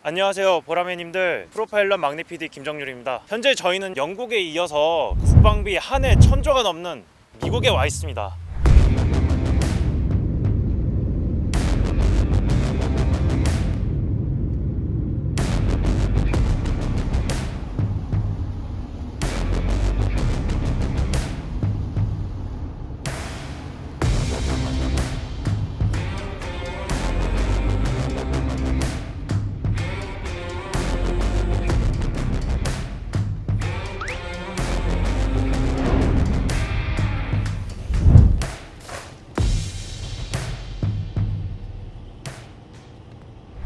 안녕하세요 보라매님들, 프로파일럿 막내 PD 김정률입니다. 현재 저희는 영국에 이어서 국방비 한 해 1,000조가 넘는 미국에 와 있습니다.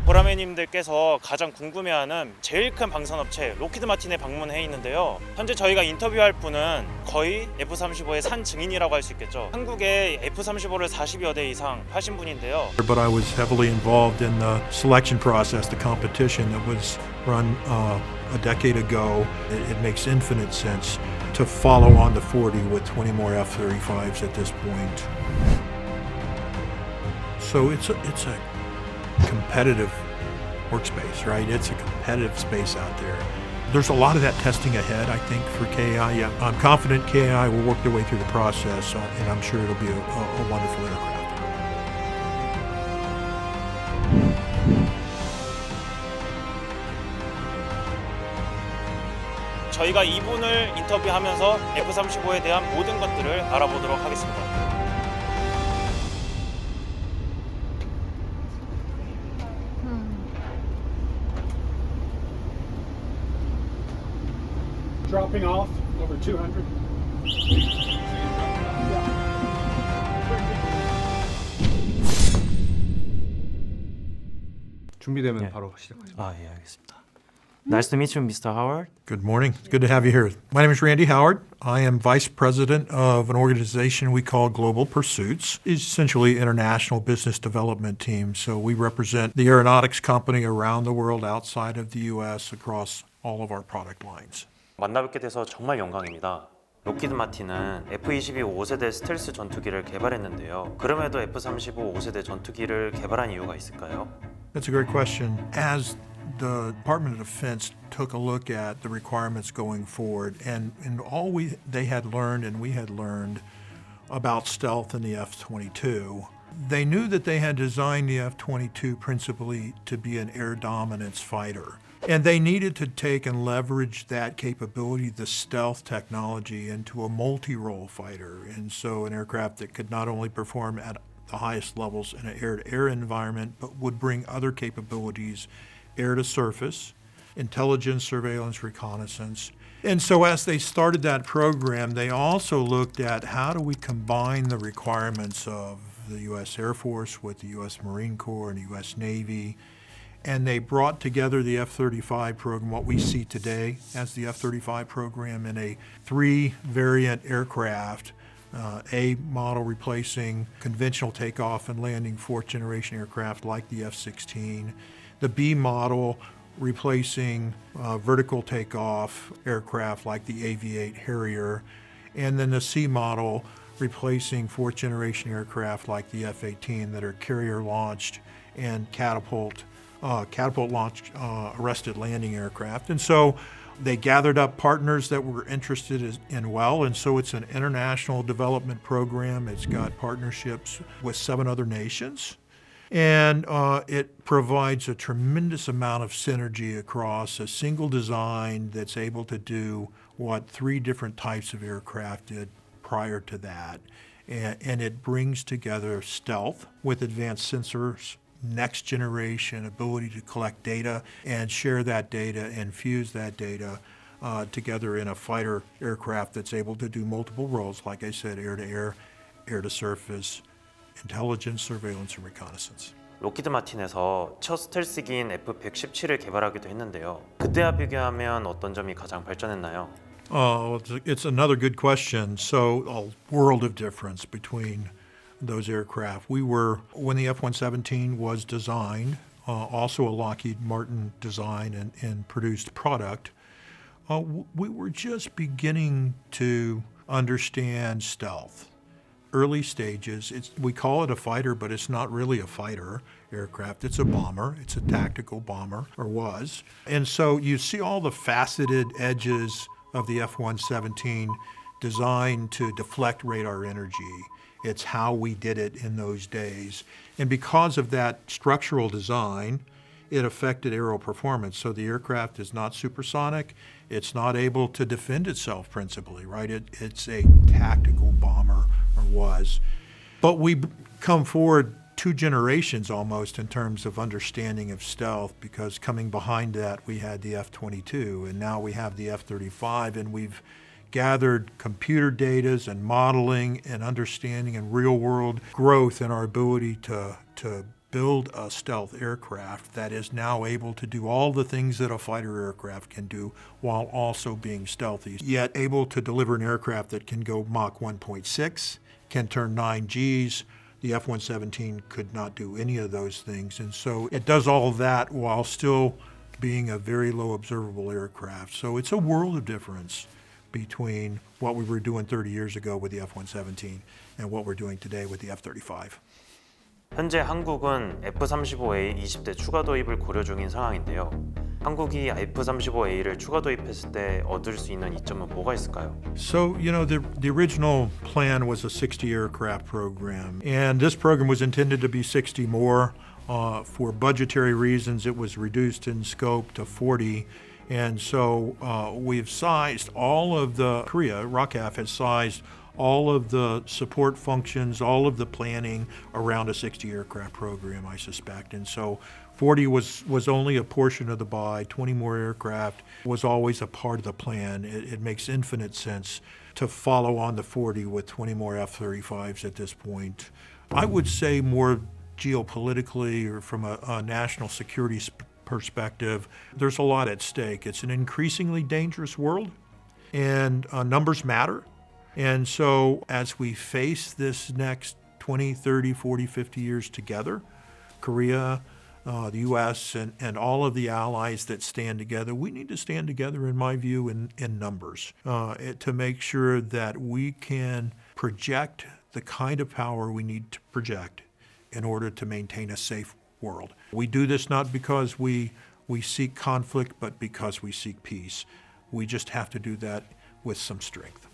보라매님들께서 가장 궁금해하는 제일 큰 방산업체 록히드마틴에 방문해 있는데요. 현재 저희가 인터뷰할 분은 거의 F-35의 산 증인이라고 할 수 있겠죠. 한국에 F-35를 40여 대 이상 하신 분인데요. But I was heavily involved in the selection process, the competition that was run a decade ago. It makes infinite sense to follow on the 40 with 20 more F-35s at this point. So it's a competitive workspace, right? It's a competitive space out there. There's a lot of that testing ahead, I think, for KI. Yeah, I'm confident KI will work their way through the process, and I'm sure it'll be a wonderful aircraft. 저희가 이분을 인터뷰하면서 F-35에 대한 모든 것들을 알아보도록 하겠습니다. Dropping off over 200. 준비되면 바로 시작하죠. 예, 알겠습니다. Nice to meet you, Mr. Howard. Good morning. It's good to have you here. My name is Randy Howard. I am vice president of an organization we call Global Pursuits. It's essentially an international business development team. So we represent the aeronautics company around the world outside of the U.S. across all of our product lines. 만나뵙게 돼서 정말 영광입니다. 록히드마틴은 F-22 5세대 스텔스 전투기를 개발했는데요. 그럼에도 F-35 5세대 전투기를 개발한 이유가 있을까요? That's a great question. As the Department of Defense took a look at the requirements going forward, and all they had learned and we had learned about stealth in the F-22, they knew that they had designed the F-22 principally to be an air dominance fighter. And they needed to take and leverage that capability, the stealth technology, into a multi-role fighter. And so an aircraft that could not only perform at the highest levels in an air-to-air environment, but would bring other capabilities, air-to-surface, intelligence, surveillance, reconnaissance. And so as they started that program, they also looked at how do we combine the requirements of the U.S. Air Force with the U.S. Marine Corps and the U.S. Navy. And they brought together the F-35 program, what we see today as the F-35 program, in a 3-variant aircraft, A model replacing conventional takeoff and landing 4th-generation aircraft like the F-16, the B model replacing vertical takeoff aircraft like the AV-8 Harrier, and then the C model replacing 4th-generation aircraft like the F-18 that are carrier-launched and catapult-launched arrested landing aircraft. And so they gathered up partners that were interested in well, and so it's an international development program. It's got partnerships with 7 other nations, and it provides a tremendous amount of synergy across a single design that's able to do what 3 different types of aircraft did prior to that. And it brings together stealth with advanced sensors, next generation ability to collect data and share that data and fuse that data together in a fighter aircraft that's able to do multiple roles, like I said, air-to-air, air-to-surface, intelligence, surveillance, and reconnaissance. 록히드마틴에서 첫 스텔스기인 F-117을 개발하기도 했는데요. 그때와 비교하면 어떤 점이 가장 발전했나요? It's another good question. So a world of difference between those aircraft. When the F-117 was designed, also a Lockheed Martin design and produced product, we were just beginning to understand stealth. Early stages, we call it a fighter, but it's not really a fighter. aircraft. It's a bomber. It's a tactical bomber, or was. And so you see all the faceted edges of the F-117 designed to deflect radar energy. It's how we did it in those days. And because of that structural design, it affected aero performance. So the aircraft is not supersonic. It's not able to defend itself principally, right? It's a tactical bomber, or was. But we come forward 2 generations almost in terms of understanding of stealth, because coming behind that we had the F-22 and now we have the F-35, and we've gathered computer data and modeling and understanding and real world growth in our ability to build a stealth aircraft that is now able to do all the things that a fighter aircraft can do while also being stealthy, yet able to deliver an aircraft that can go Mach 1.6, can turn 9 Gs. The F-117 could not do any of those things. And so it does all of that while still being a very low observable aircraft. So it's a world of difference between what we were doing 30 years ago with the F-117 and what we're doing today with the F-35. 현재 한국은 F-35A 20대 추가 도입을 고려 중인 상황인데요. 한국이 F-35A를 추가 도입했을 때 얻을 수 있는 이점은 뭐가 있을까요? So, the original plan was a 60 aircraft program, and this program was intended to be 60 more. For budgetary reasons, it was reduced in scope to 40. And so we've sized all of the, ROCAF has sized all of the support functions, all of the planning around a 60 aircraft program, I suspect. And so 40 was only a portion of the buy. 20 more aircraft was always a part of the plan. It makes infinite sense to follow on the 40 with 20 more F-35s at this point. I would say more geopolitically, or from a national security perspective, there's a lot at stake. It's an increasingly dangerous world, and numbers matter. And so as we face this next 20, 30, 40, 50 years together, Korea, the U.S., and all of the allies that stand together, we need to stand together, in my view, in numbers to make sure that we can project the kind of power we need to project in order to maintain a safe world. We do this not because we seek conflict, but because we seek peace. We just have to do that with some strength.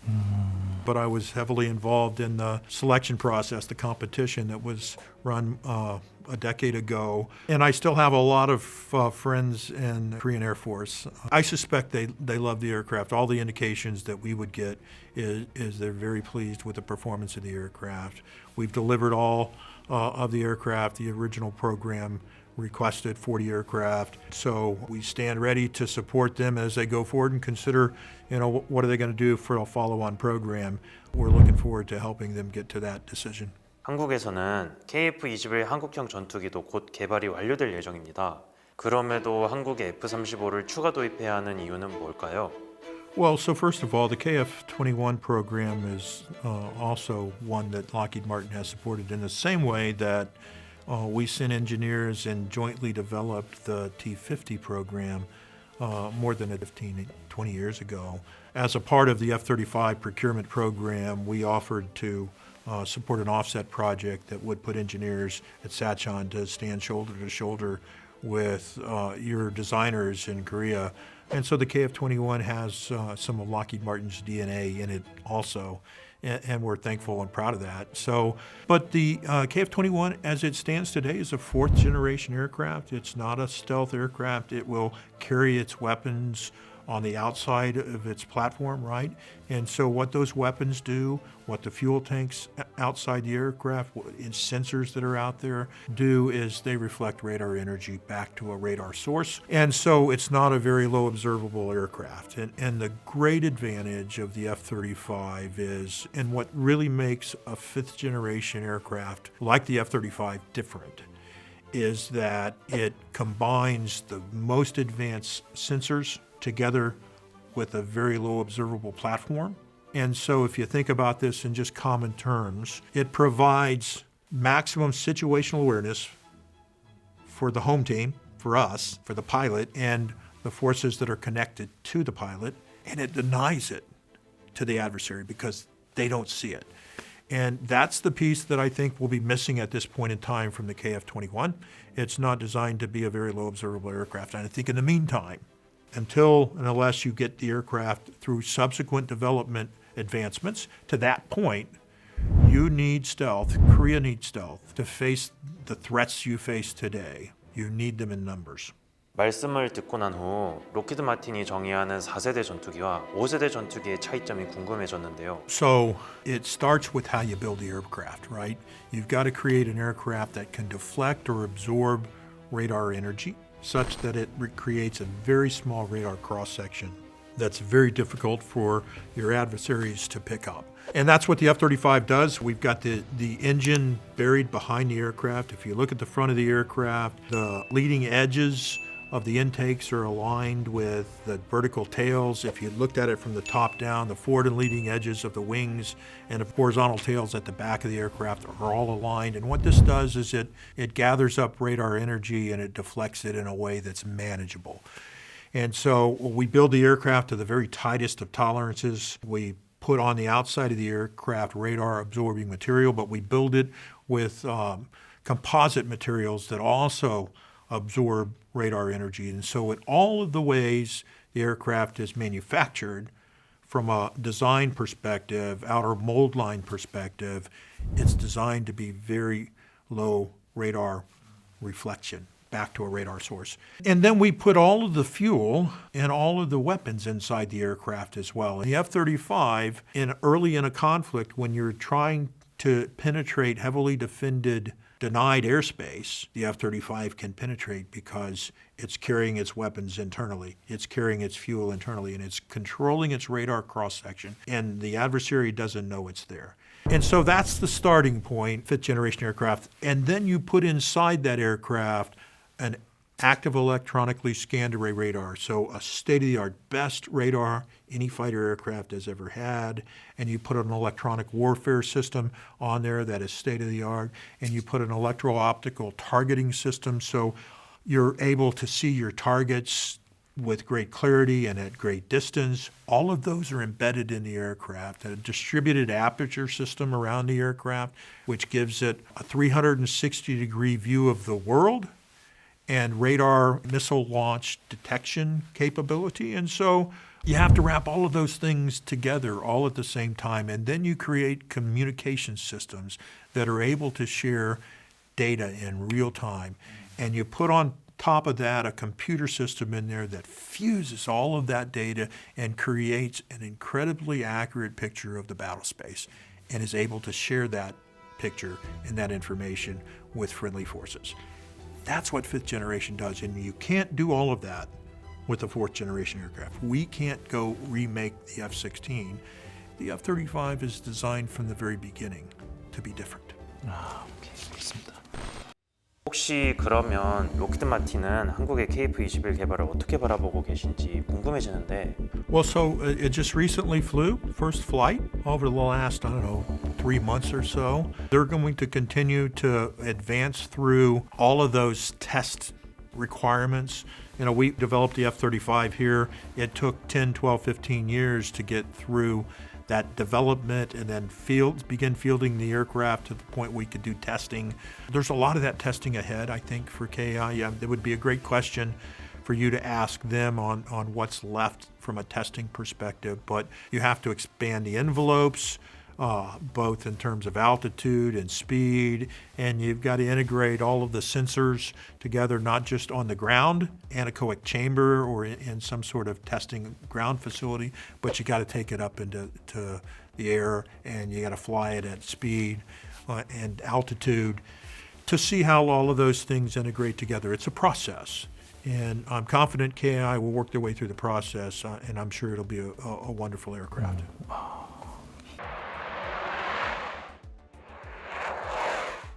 But I was heavily involved in the selection process, the competition that was run a decade ago. And I still have a lot of friends in the Korean Air Force. I suspect they love the aircraft. All the indications that we would get is they're very pleased with the performance of the aircraft. We've delivered all of the aircraft. The original program requested 40 aircraft. So we stand ready to support them as they go forward and consider, what are they going to do for a follow-on program. We're looking forward to helping them get to that decision. 한국에서는 KF-21 한국형 전투기도 곧 개발이 완료될 예정입니다. 그럼에도 한국에 F-35를 추가 도입해야 하는 이유는 뭘까요? Well, so first of all, the KF-21 program is also one that Lockheed Martin has supported in the same way that we sent engineers and jointly developed the T-50 program more than 15, 20 years ago. As a part of the F-35 procurement program, we offered to support an offset project that would put engineers at Sachon to stand shoulder to shoulder with your designers in Korea. And so the KF-21 has some of Lockheed Martin's DNA in it also. And we're thankful and proud of that. So, but the KF-21, as it stands today, is a 4th generation aircraft. It's not a stealth aircraft. It will carry its weapons on the outside of its platform, right? And so what those weapons do, what the fuel tanks outside the aircraft, and sensors that are out there do, is they reflect radar energy back to a radar source. And so it's not a very low observable aircraft. And the great advantage of the F-35 is, and what really makes a 5th generation aircraft like the F-35 different, is that it combines the most advanced sensors together with a very low observable platform. And so if you think about this in just common terms, it provides maximum situational awareness for the home team, for us, for the pilot, and the forces that are connected to the pilot, and it denies it to the adversary because they don't see it. And that's the piece that I think will be missing at this point in time from the KF-21. It's not designed to be a very low observable aircraft. And I think in the meantime, until and unless you get the aircraft through subsequent development advancements to that point, you need stealth, Korea needs stealth to face the threats you face today. You need them in numbers. 말씀을 듣고 난 후 록히드 마틴이 정의하는 4세대 전투기와 5세대 전투기의 차이점이 궁금해졌는데요. So it starts with how you build the aircraft, right? You've got to create an aircraft that can deflect or absorb radar energy such that it creates a very small radar cross-section that's very difficult for your adversaries to pick up. And that's what the F-35 does. We've got the engine buried behind the aircraft. If you look at the front of the aircraft, the leading edges of the intakes are aligned with the vertical tails. If you looked at it from the top down, the forward and leading edges of the wings and the horizontal tails at the back of the aircraft are all aligned. And what this does is it gathers up radar energy and it deflects it in a way that's manageable. And so we build the aircraft to the very tightest of tolerances. We put on the outside of the aircraft radar absorbing material, but we build it with composite materials that also absorb radar energy. And so in all of the ways the aircraft is manufactured, from a design perspective, outer mold line perspective, it's designed to be very low radar reflection back to a radar source. And then we put all of the fuel and all of the weapons inside the aircraft as well. The F-35, early in a conflict, when you're trying to penetrate heavily defended denied airspace, the F-35 can penetrate because it's carrying its weapons internally, it's carrying its fuel internally, and it's controlling its radar cross-section, and the adversary doesn't know it's there. And so that's the starting point, fifth generation aircraft. And then you put inside that aircraft an active electronically scanned array radar, so a state-of-the-art, best radar any fighter aircraft has ever had, and you put an electronic warfare system on there that is state-of-the-art, and you put an electro-optical targeting system so you're able to see your targets with great clarity and at great distance. All of those are embedded in the aircraft. A distributed aperture system around the aircraft, which gives it a 360-degree view of the world, and radar missile launch detection capability. And so you have to wrap all of those things together all at the same time. And then you create communication systems that are able to share data in real time. And you put on top of that a computer system in there that fuses all of that data and creates an incredibly accurate picture of the battle space and is able to share that picture and that information with friendly forces. That's what fifth generation does, and you can't do all of that with the fourth generation aircraft. We can't go remake the F-16. The F-35 is designed from the very beginning to be different. 오케이, 그렇습니다. 혹시 그러면 록히드 마틴은 한국의 KF-21 개발을 어떻게 바라보고 계신지 궁금해지는데. Well, so it just recently flew, first flight, over the last, 3 months or so. They're going to continue to advance through all of those test requirements. We developed the F-35 here. It took 10, 12, 15 years to get through that development and then begin fielding the aircraft to the point we could do testing. There's a lot of that testing ahead, I think, for KI. Yeah, it would be a great question for you to ask them on what's left from a testing perspective, but you have to expand the envelopes, both in terms of altitude and speed, and you've got to integrate all of the sensors together, not just on the ground, anechoic chamber, or in some sort of testing ground facility, but you got to take it up into the air, and you got to fly it at speed and altitude to see how all of those things integrate together. It's a process, and I'm confident KI will work their way through the process, and I'm sure it'll be a wonderful aircraft.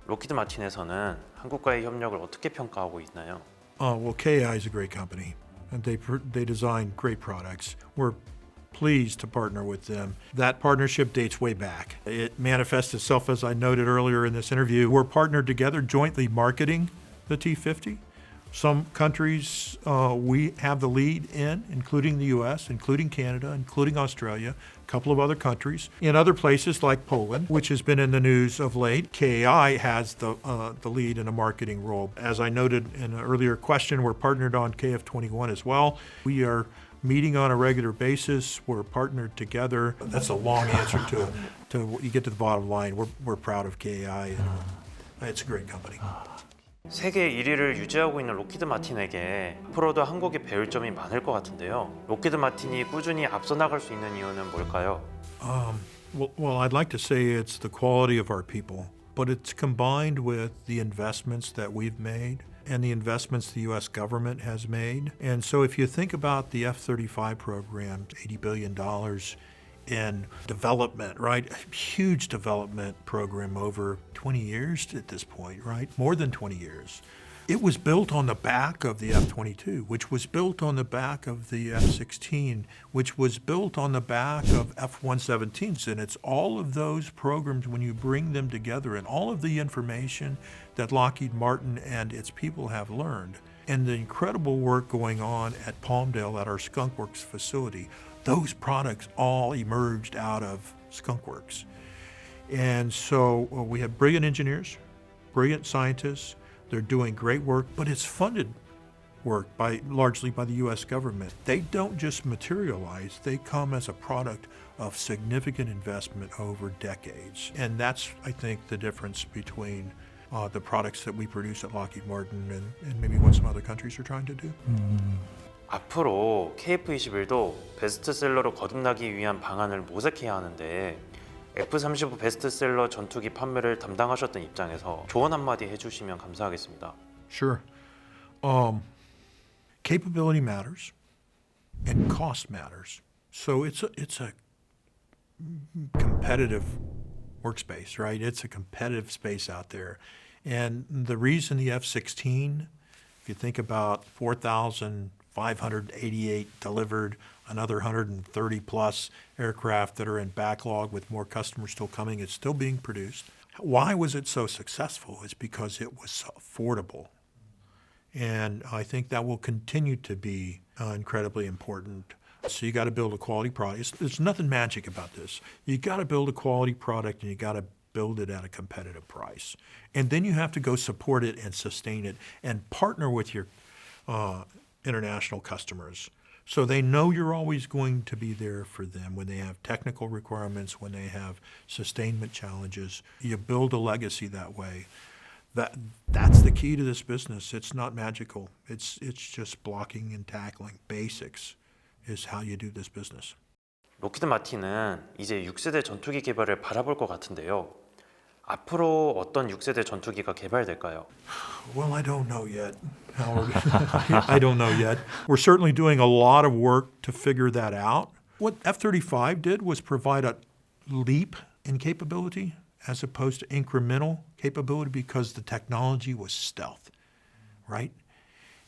록히드 마틴에서는 한국과의 협력을 어떻게 평가하고 있나요? Well, KI is a great company, and they design great products. We're pleased to partner with them. That partnership dates way back. It manifests itself, as I noted earlier in this interview. We're partnered together jointly marketing the T-50. Some countries we have the lead in, including the U.S., including Canada, including Australia, a couple of other countries. In other places like Poland, which has been in the news of late, KAI has the lead in a marketing role. As I noted in an earlier question, we're partnered on KF-21 as well. We are meeting on a regular basis. We're partnered together. That's a long answer to you get to the bottom line. We're proud of KAI. And it's a great company. 세계 1위를 유지하고 있는 록히드 마틴에게 앞으로도 한국이 배울 점이 많을 것 같은데요. 록히드 마틴이 꾸준히 앞서 나갈 수 있는 이유는 뭘까요? Well, I'd like to say it's the quality of our people, but it's combined with the investments that we've made and the investments the U.S. government has made. And so if you think about the F-35 program, $80 billion in development, right? A huge development program over 20 years at this point, right? More than 20 years. It was built on the back of the F-22, which was built on the back of the F-16, which was built on the back of F-117s. And it's all of those programs, when you bring them together, and all of the information that Lockheed Martin and its people have learned, and the incredible work going on at Palmdale at our Skunk Works facility, those products all emerged out of Skunk Works. And so we have brilliant engineers, brilliant scientists. They're doing great work, but it's funded work largely by the U.S. government. They don't just materialize, they come as a product of significant investment over decades. And that's, I think, the difference between the products that we produce at Lockheed Martin and maybe what some other countries are trying to do. 앞으로 KF-21도 베스트셀러로 거듭나기 위한 방안을 모색해야 하는데 F-35 베스트셀러 전투기 판매를 담당하셨던 입장에서 조언 한마디 해주시면 감사하겠습니다. Sure. Capability matters and cost matters. So it's a competitive workspace, right? It's a competitive space out there. And the reason the F-16, if you think about 4,588 delivered, another 130 plus aircraft that are in backlog with more customers still coming, it's still being produced. Why was it so successful? It's because it was affordable. And I think that will continue to be incredibly important. So you got to build a quality product. There's nothing magic about this. You got to build a quality product and you got to build it at a competitive price. And then you have to go support it and sustain it and partner with your international customers so they know you're always going to be there for them when they have technical requirements, when they have sustainment challenges. You build a legacy that way. That's the key to this business. It's not magical. It's just blocking and tackling. Basics is how you do this business. 록히드 마틴은 이제 6세대 전투기 개발을 바라볼 것 같은데요. 앞으로 어떤 6세대 전투기가 개발될까요? Well, I don't know yet, Howard. I don't know yet. We're certainly doing a lot of work to figure that out. What F-35 did was provide a leap in capability as opposed to incremental capability because the technology was stealth, right?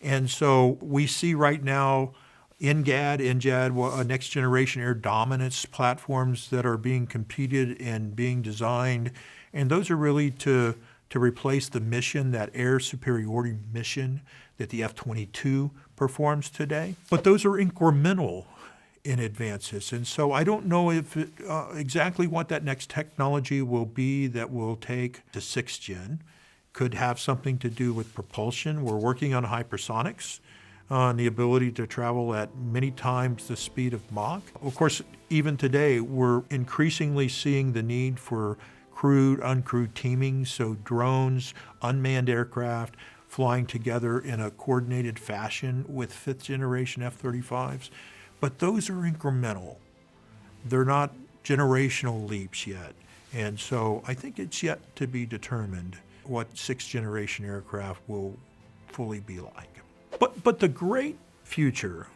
And so we see right now NGAD, next generation air dominance platforms that are being competed and being designed. And those are really to replace the mission, that air superiority mission that the F-22 performs today. But those are incremental in advances. And so I don't know if exactly what that next technology will be that will take to 6th gen. Could have something to do with propulsion. We're working on hypersonics, on the ability to travel at many times the speed of Mach. Of course, even today, we're increasingly seeing the need for crewed, uncrewed teaming, so drones, unmanned aircraft flying together in a coordinated fashion with 5th generation F-35s. But those are incremental. They're not generational leaps yet. And so I think it's yet to be determined what 6th generation aircraft will fully be like. But the great future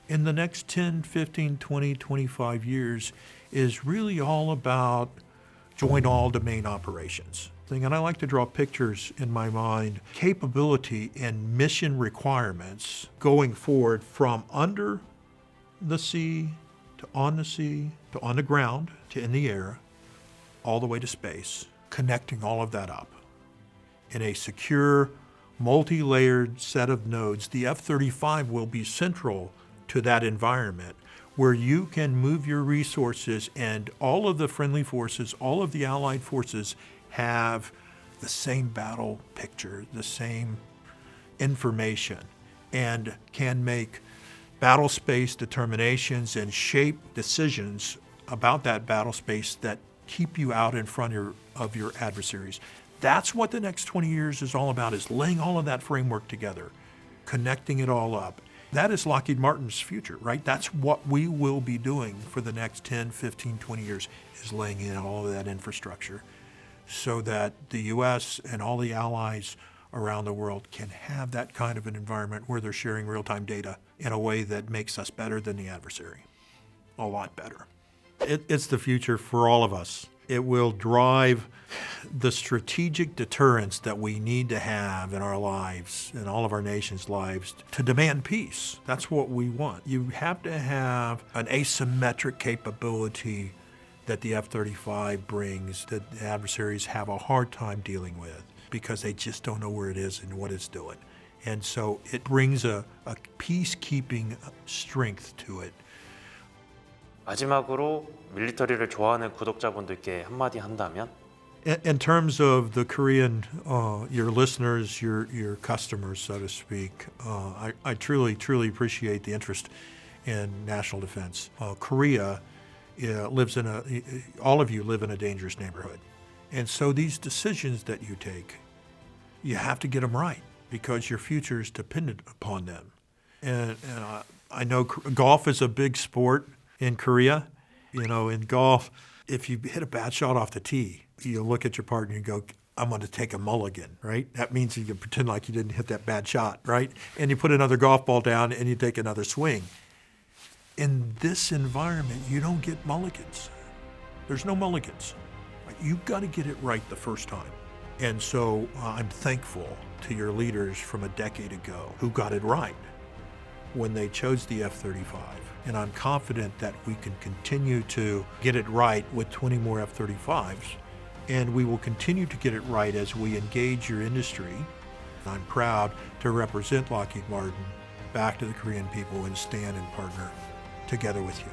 in the next 10, 15, 20, 25 years is really all about joint all-domain operations. And I like to draw pictures in my mind, capability and mission requirements going forward from under the sea to on the ground to in the air, all the way to space, connecting all of that up in a secure, multi-layered set of nodes. The F-35 will be central to that environment where you can move your resources and all of the friendly forces, all of the allied forces have the same battle picture, the same information, and can make battle space determinations and shape decisions about that battle space that keep you out in front of your adversaries. That's what the next 20 years is all about, is laying all of that framework together, connecting it all up. That is Lockheed Martin's future, right? That's what we will be doing for the next 10, 15, 20 years, is laying in all of that infrastructure so that the U.S. and all the allies around the world can have that kind of an environment where they're sharing real-time data in a way that makes us better than the adversary, a lot better. It's the future for all of us. It will drive the strategic deterrence that we need to have in our lives, in all of our nations' lives, to demand peace. That's what we want. You have to have an asymmetric capability that the F-35 brings that the adversaries have a hard time dealing with because they just don't know where it is and what it's doing. And so it brings a peacekeeping strength to it. 마지막으로 밀리터리를 좋아하는 구독자분들께 한마디 한다면? In terms of the Korean, your listeners, your customers, so to speak, I truly appreciate the interest in national defense. Korea lives in all of you live in a dangerous neighborhood. And so these decisions that you take, you have to get them right because your future is dependent upon them. And I know golf is a big sport in Korea. You know, in golf, if you hit a bad shot off the tee, you look at your partner and go, I'm going to take a mulligan, right? That means you can pretend like you didn't hit that bad shot, right? And you put another golf ball down and you take another swing. In this environment, you don't get mulligans. There's no mulligans. You've got to get it right the first time. And so I'm thankful to your leaders from a decade ago who got it right when they chose the F-35. And I'm confident that we can continue to get it right with 20 more F-35s. And we will continue to get it right as we engage your industry. I'm proud to represent Lockheed Martin back to the Korean people and stand and partner together with you.